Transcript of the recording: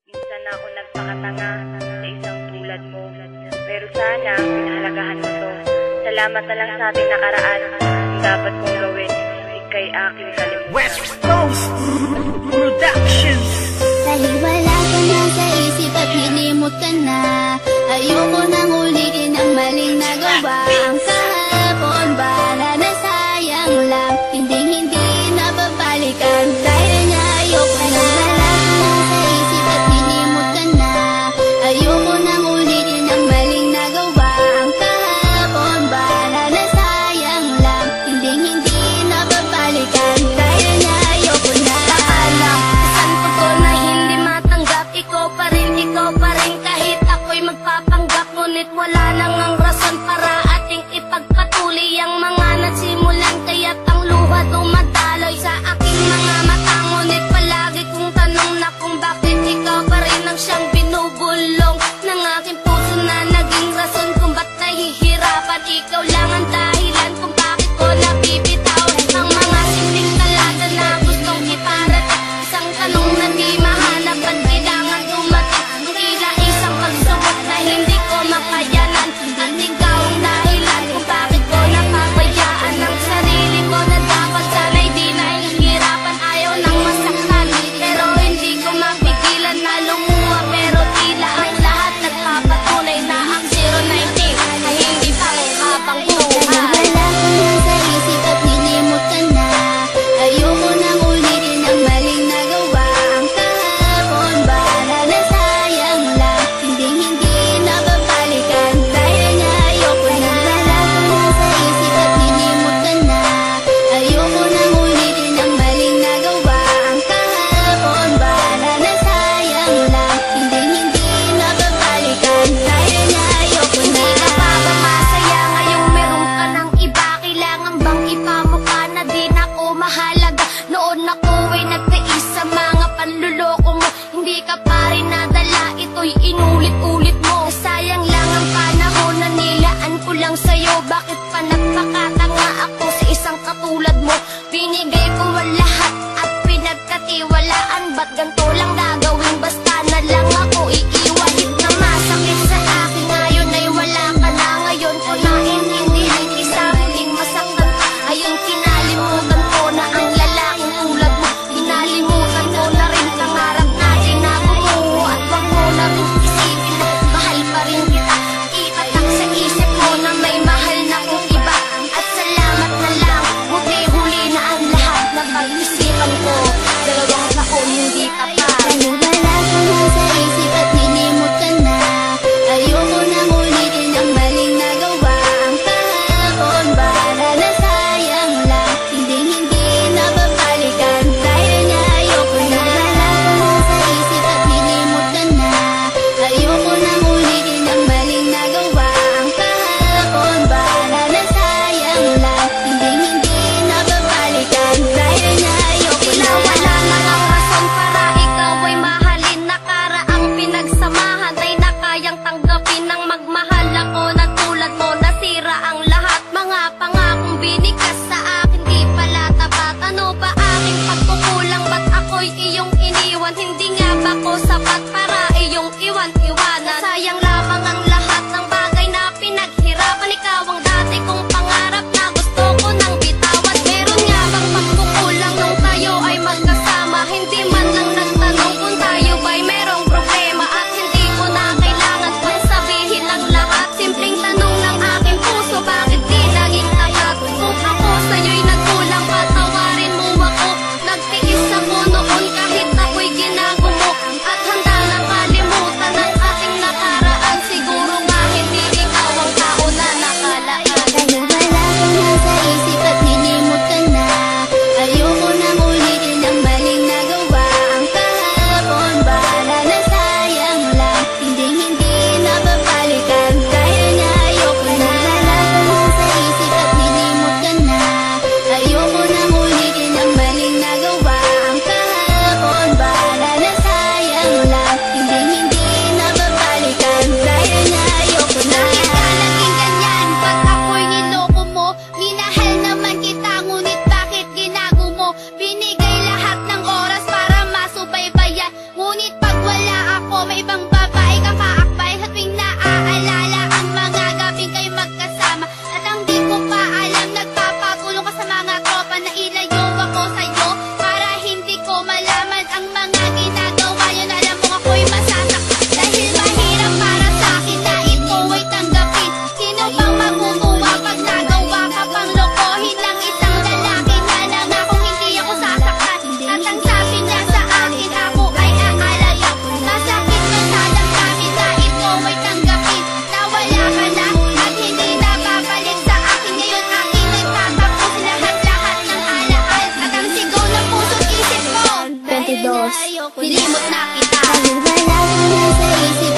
Minsan ako nagpakatanga sa isang tulad mo. Pero sana, pinahalagahan mo to. Salamat na lang sa ating nakaraan. Ang dapat kong gawin, ika'y aking kalimutan. West Coast Productions. Dahil wala ka na sa isip at nilimot ka na, ayoko nang ulitin ang maling nagawa. Ang kahapon ba na nasayang lang, hindi na babalikan. Dahil nga ayoko na. Wala ka na sa isip at nilimot ka na, ayoko nang ulitin ang maling nagawa. Ang kahapon ba na nasayang lang, hindi na babalikan. Dahil nga ayoko na. 22. Nilimot na kita. Dahil wala ka na sa isip